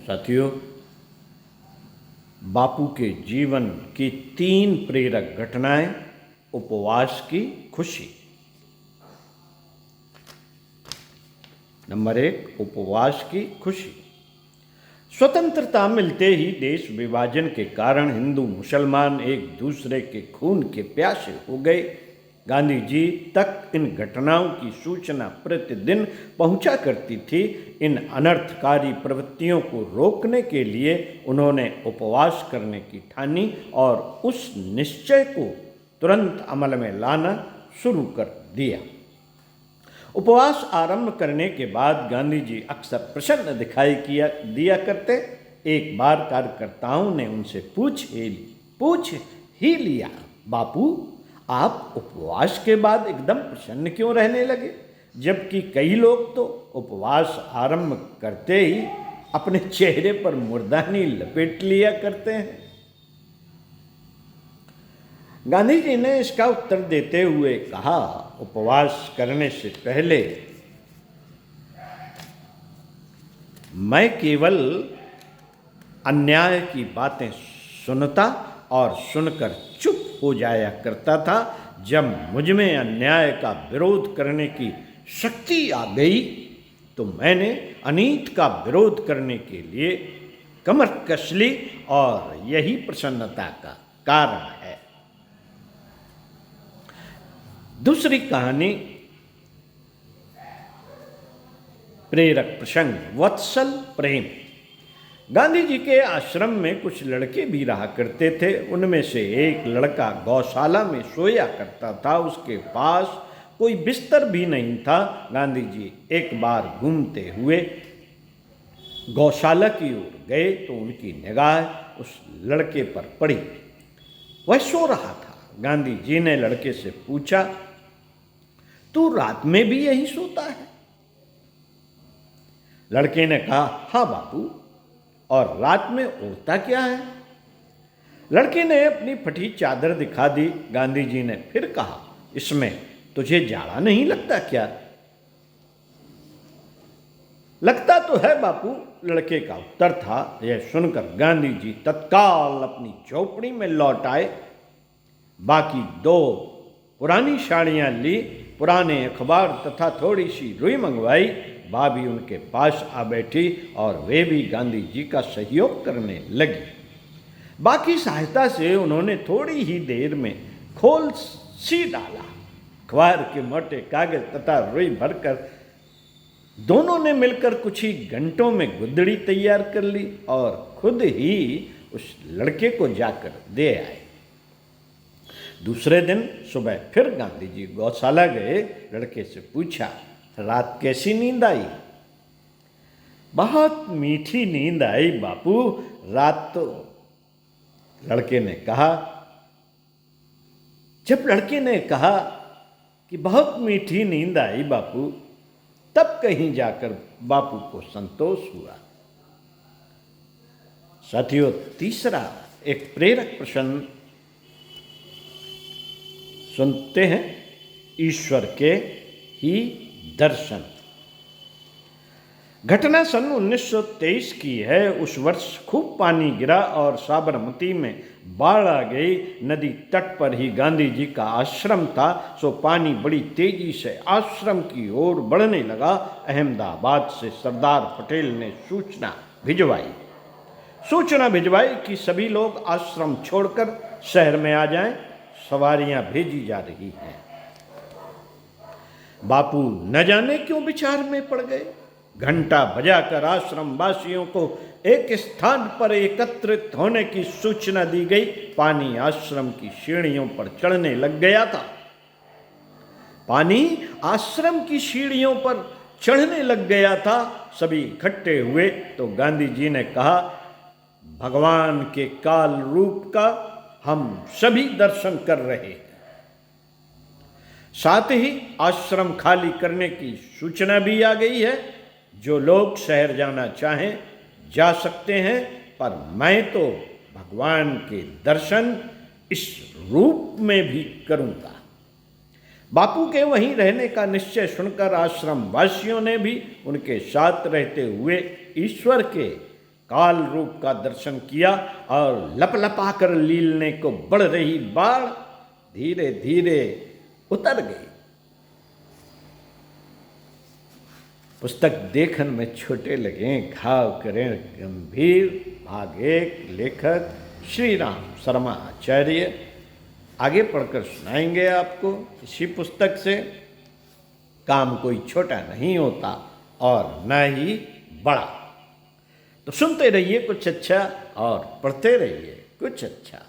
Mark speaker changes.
Speaker 1: साथियों, बापू के जीवन की 3 प्रेरक घटनाएं। उपवास की खुशी। नंबर 1, उपवास की खुशी। स्वतंत्रता मिलते ही देश विभाजन के कारण हिंदू मुसलमान एक दूसरे के खून के प्यासे हो गए। गांधी जी तक इन घटनाओं की सूचना प्रतिदिन पहुंचा करती थी। इन अनर्थकारी प्रवृत्तियों को रोकने के लिए उन्होंने उपवास करने की ठानी और उस निश्चय को तुरंत अमल में लाना शुरू कर दिया। उपवास आरंभ करने के बाद गांधी जी अक्सर प्रसन्न दिखाई दिया करते। एक बार कार्यकर्ताओं ने उनसे पूछ ही लिया, बापू आप उपवास के बाद एकदम प्रसन्न क्यों रहने लगे, जबकि कई लोग तो उपवास आरंभ करते ही अपने चेहरे पर मुर्दानी लपेट लिया करते हैं। गांधी जी ने इसका उत्तर देते हुए कहा, उपवास करने से पहले मैं केवल अन्याय की बातें सुनता और सुनकर चुप हो जाया करता था। जब मुझ में अन्याय का विरोध करने की शक्ति आ गई तो मैंने अनीत का विरोध करने के लिए कमर कस ली और यही प्रसन्नता का कारण है। दूसरी कहानी, प्रेरक प्रसंग, वत्सल प्रेम। गांधी जी के आश्रम में कुछ लड़के भी रहा करते थे। उनमें से एक लड़का गौशाला में सोया करता था। उसके पास कोई बिस्तर भी नहीं था। गांधी जी एक बार घूमते हुए गौशाला की ओर गए तो उनकी निगाह उस लड़के पर पड़ी। वह सो रहा था। गांधी जी ने लड़के से पूछा, तू रात में भी यहीं सोता है? लड़के ने कहा, हाँ बापू, और रात में ओढ़ता क्या है? लड़के ने अपनी फटी चादर दिखा दी। गांधी जी ने फिर कहा, इसमें तुझे जाड़ा नहीं लगता क्या? लगता तो है बापू, लड़के का उत्तर था। यह सुनकर गांधी जी तत्काल अपनी झोपड़ी में लौट आए। बाकी 2 पुरानी साड़ियां ली, पुराने अखबार तथा थोड़ी सी रुई मंगवाई। भाभी उनके पास आ बैठी और वे भी गांधी जी का सहयोग करने लगी। बाकी सहायता से उन्होंने थोड़ी ही देर में खोल सी डाला। अखबार के मोटे कागज तथा रुई भरकर दोनों ने मिलकर कुछ ही घंटों में गुदड़ी तैयार कर ली और खुद ही उस लड़के को जाकर दे आए। दूसरे दिन सुबह फिर गांधी जी गौशाला गए। लड़के से पूछा, रात कैसी नींद आई? बहुत मीठी नींद आई बापू, रात तो। लड़के ने कहा। जब लड़के ने कहा कि बहुत मीठी नींद आई बापू, तब कहीं जाकर बापू को संतोष हुआ। साथियों, तीसरा एक प्रेरक प्रश्न सुनते हैं, ईश्वर के ही दर्शन। घटना सन 1923 की है। उस वर्ष खूब पानी गिरा और साबरमती में बाढ़ आ गई। नदी तट पर ही गांधी जी का आश्रम था, सो पानी बड़ी तेजी से आश्रम की ओर बढ़ने लगा। अहमदाबाद से सरदार पटेल ने सूचना भिजवाई कि सभी लोग आश्रम छोड़कर शहर में आ जाएं, सवारियां भेजी जा रही हैं। बापू न जाने क्यों विचार में पड़ गए। घंटा बजाकर आश्रम वासियों को एक स्थान पर एकत्रित होने की सूचना दी गई। पानी आश्रम की सीढ़ियों पर चढ़ने लग गया था। सभी इकट्ठे हुए तो गांधी जी ने कहा, भगवान के काल रूप का हम सभी दर्शन कर रहे हैं। साथ ही आश्रम खाली करने की सूचना भी आ गई है। जो लोग शहर जाना चाहें जा सकते हैं, पर मैं तो भगवान के दर्शन इस रूप में भी करूंगा। बापू के वहीं रहने का निश्चय सुनकर आश्रम वासियों ने भी उनके साथ रहते हुए ईश्वर के काल रूप का दर्शन किया और लपलपा कर लीलने को बढ़ रही बाढ़ धीरे धीरे उतर गई। पुस्तक देखन में छोटे लगे, घाव करें गंभीर। भाग 1, लेखक श्री राम शर्मा आचार्य। आगे पढ़कर सुनाएंगे आपको इसी पुस्तक से। काम कोई छोटा नहीं होता और न ही बड़ा। तो सुनते रहिए कुछ अच्छा और पढ़ते रहिए कुछ अच्छा।